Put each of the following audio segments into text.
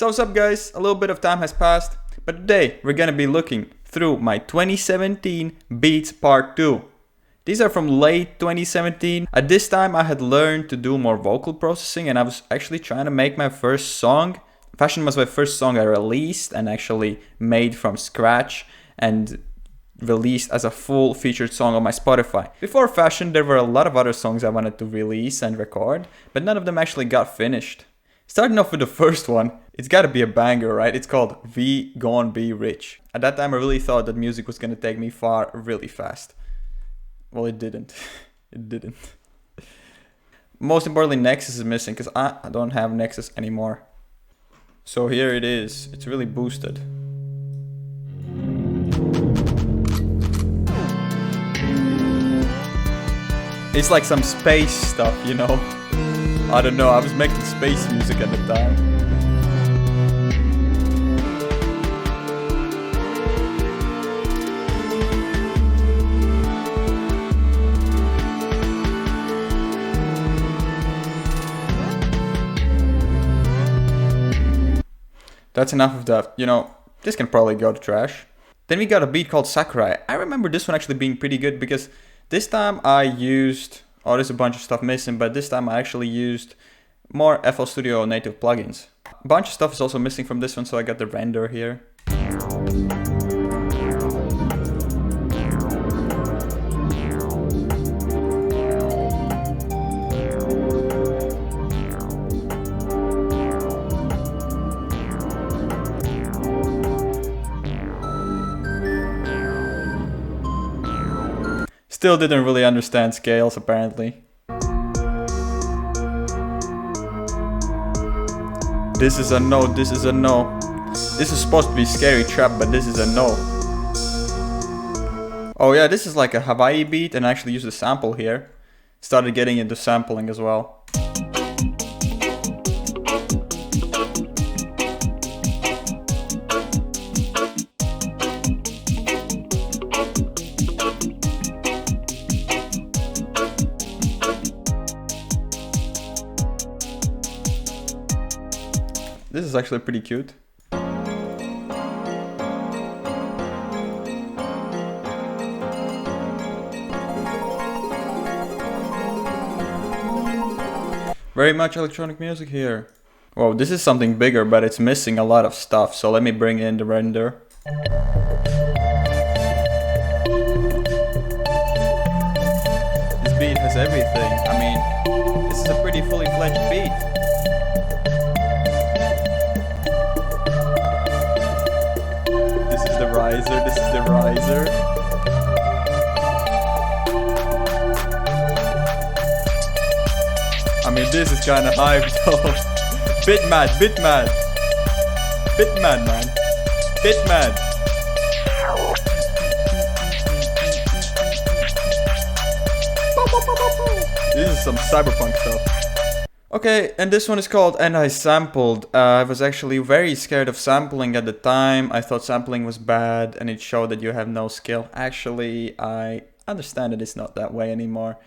So what's up guys, a little bit of time has passed, but today we're gonna be looking through my 2017 beats part 2. These are from late 2017. At this time I had learned to do more vocal processing and I was actually trying to make my first song. Fashion was my first song I released and actually made from scratch and released as a full featured song on my Spotify. Before Fashion there were a lot of other songs I wanted to release and record, but none of them actually got finished. Starting off with the first one, it's gotta be a banger, right? It's called We Gon' Be Rich. At that time I really thought that music was gonna take me far really fast. Well, it didn't. It didn't. Most importantly, Nexus is missing because I don't have Nexus anymore. So here it is. It's really boosted. It's like some space stuff, you know? I don't know, I was making space music at the time. That's enough of that, you know, this can probably go to trash. Then we got a beat called Sakura. I remember this one actually being pretty good because this time I used, oh there's a bunch of stuff missing, but this time I actually used more FL Studio native plugins. A bunch of stuff is also missing from this one, so I got the render here. Still didn't really understand scales apparently. This is a no, this is a no. This is supposed to be Scary Trap, but this is a no. Oh yeah, this is like a Hawaii beat and I actually used a sample here. Started getting into sampling as well. This is actually pretty cute. Very much electronic music here. Whoa, this is something bigger, but it's missing a lot of stuff, so let me bring in the render. This beat has everything. I mean, this is a pretty fully fledged beat. This is the riser. I mean, this is kinda hype though. Bit mad, man. Bit mad. This is some cyberpunk stuff. Okay, and this one is called And I Sampled. I was actually very scared of sampling at the time. I thought sampling was bad and it showed that you have no skill. Actually, I understand that it's not that way anymore.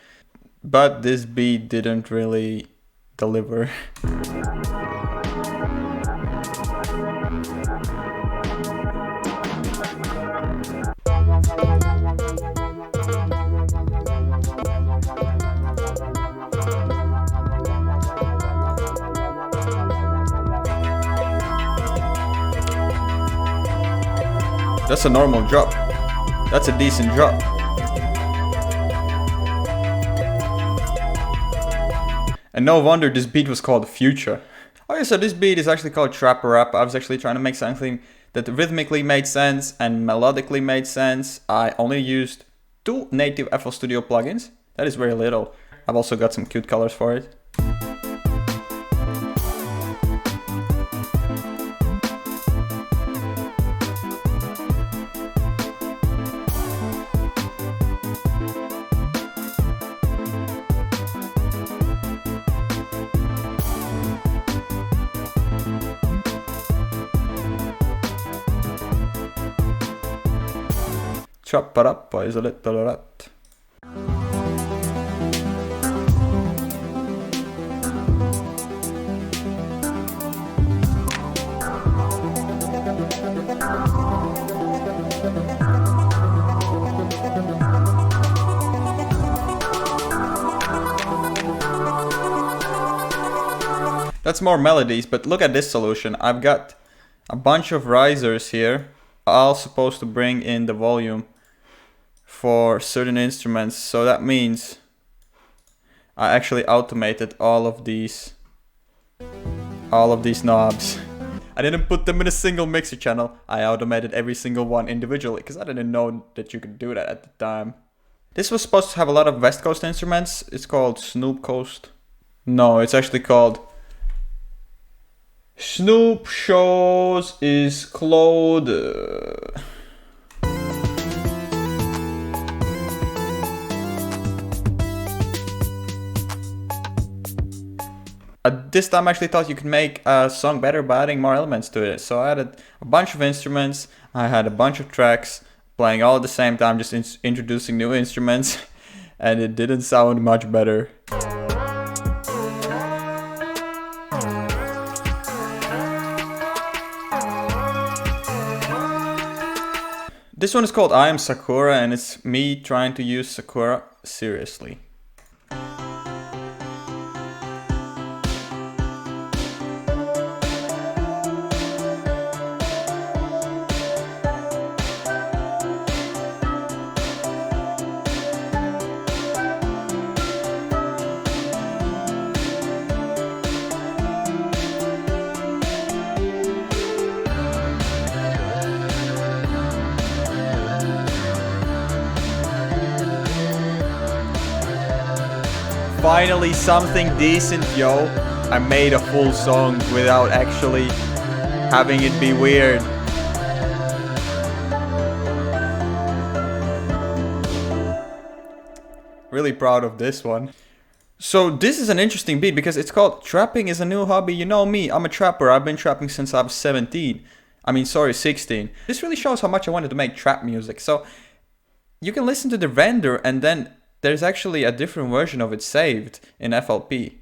But this beat didn't really deliver. That's a normal drop. That's a decent drop. And no wonder this beat was called Future. Okay, so this beat is actually called Trap Rap. I was actually trying to make something that rhythmically made sense and melodically made sense. I only used 2 native FL Studio plugins. That is very little. I've also got some cute colors for it. Chopparappa is a little rat. That's more melodies, but look at this solution. I've got a bunch of risers here, all supposed to bring in the volume for certain instruments. So that means I actually automated all of these knobs. I didn't put them in a single mixer channel. I automated every single one individually because I didn't know that you could do that at the time. This was supposed to have a lot of West Coast instruments. It's called Snoop Coast. No, it's actually called Snoop Shows is Claude. This time I actually thought you could make a song better by adding more elements to it. So I added a bunch of instruments. I had a bunch of tracks playing all at the same time, just introducing new instruments. And it didn't sound much better. This one is called I Am Sakura, and it's me trying to use Sakura seriously. Finally something decent, yo. I made a full song without actually having it be weird. Really proud of this one. So this is an interesting beat because it's called Trapping is a New Hobby. You know me, I'm a trapper. I've been trapping since I was 16. This really shows how much I wanted to make trap music. So you can listen to the render and then there's actually a different version of it saved in FLP.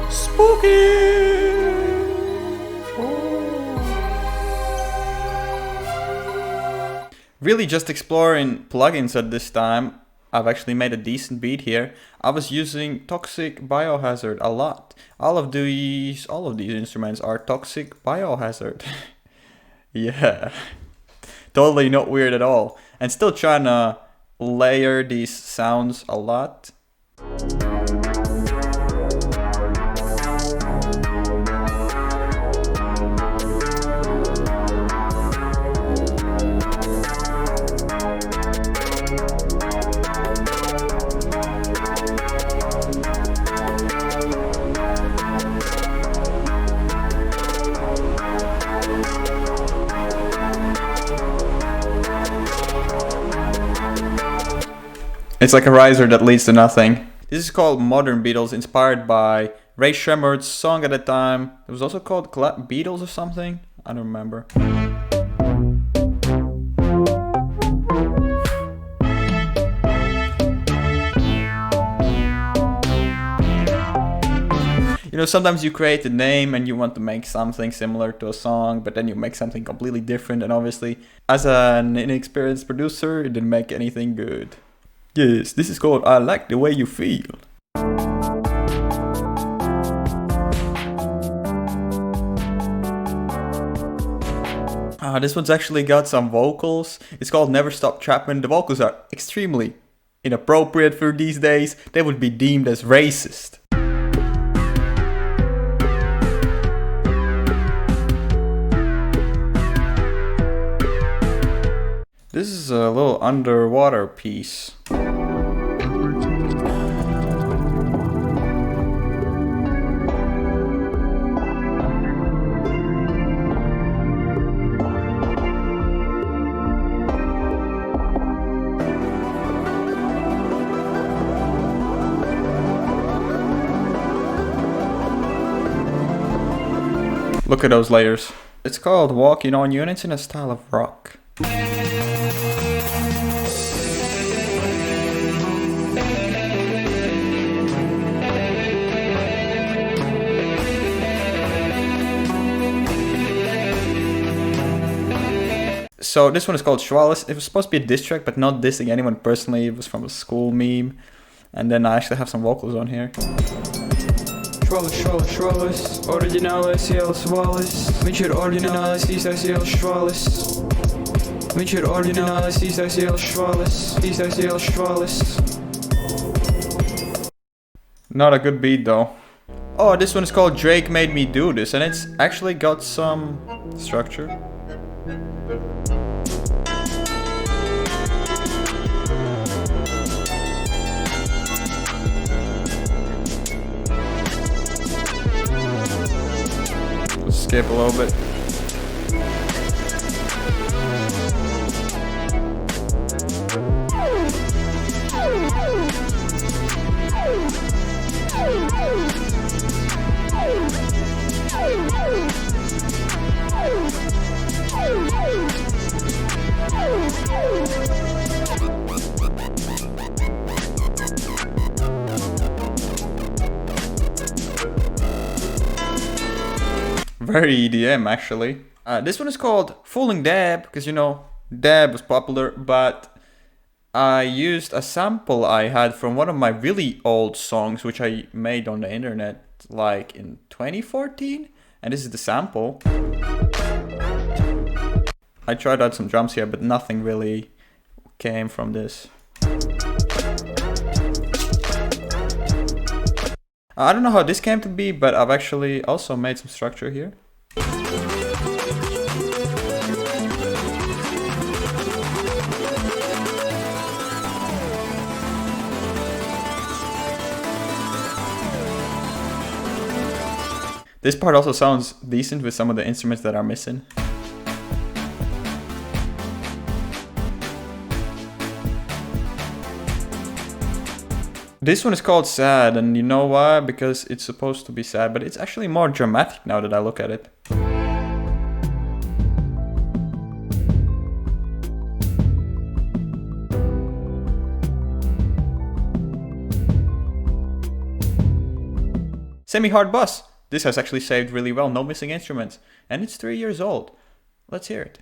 Spooky! Really just exploring plugins at this time. I've actually made a decent beat here. I was using Toxic Biohazard a lot. All of these instruments are Toxic Biohazard. Yeah. Totally not weird at all. And still trying to layer these sounds a lot. It's like a riser that leads to nothing. This is called Modern Beatles, inspired by Ray Shremmerd's song at the time. It was also called Beatles or something. I don't remember. You know, sometimes you create a name and you want to make something similar to a song, but then you make something completely different, and obviously, as an inexperienced producer, it didn't make anything good. Yes, this is called I Like the Way You Feel. This one's actually got some vocals. It's called Never Stop Trappin'. The vocals are extremely inappropriate for these days. They would be deemed as racist. This is a little underwater piece. Look at those layers. It's called Walking on Units in a Style of Rock. So this one is called Schwalis. It was supposed to be a diss track, but not dissing anyone personally. It was from a school meme. And then I actually have some vocals on here. Schwalis, Schwalis, Schwalis, Originales, Jēlis, Valis. Viņš ir oriģinālis, īstais Jēlis, Schwalis. Viņš ir oriģinālis, īstais Jēlis, Schwalis. Īstais Jēlis, Schwalis. Not a good beat though. Oh, this one is called Drake Made Me Do This, and it's actually got some structure. Skip a little bit. Very EDM actually. This one is called Fooling Dab, because you know, Dab was popular, but I used a sample I had from one of my really old songs, which I made on the internet like in 2014, and this is the sample. I tried out some drums here, but nothing really came from this. I don't know how this came to be, but I've actually also made some structure here. This part also sounds decent with some of the instruments that are missing. This one is called Sad, and you know why? Because it's supposed to be sad, but it's actually more dramatic now that I look at it. Semi-hard bass. This has actually saved really well, no missing instruments. And it's 3 years old. Let's hear it.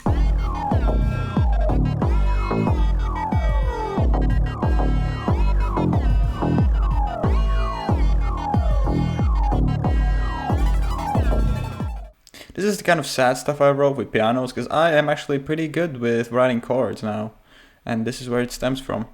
This is the kind of sad stuff I wrote with pianos, because I am actually pretty good with writing chords now. And this is where it stems from.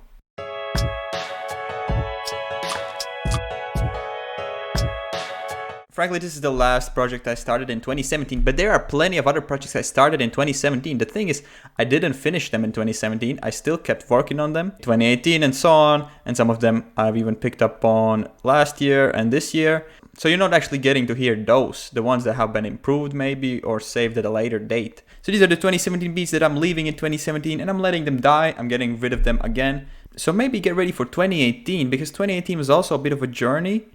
Frankly, this is the last project I started in 2017, but there are plenty of other projects I started in 2017. The thing is, I didn't finish them in 2017. I still kept working on them, 2018 and so on, and some of them I've even picked up on last year and this year. So you're not actually getting to hear those, the ones that have been improved maybe or saved at a later date. So these are the 2017 beats that I'm leaving in 2017 and I'm letting them die. I'm getting rid of them again. So maybe get ready for 2018, because 2018 was also a bit of a journey.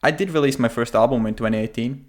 I did release my first album in 2018.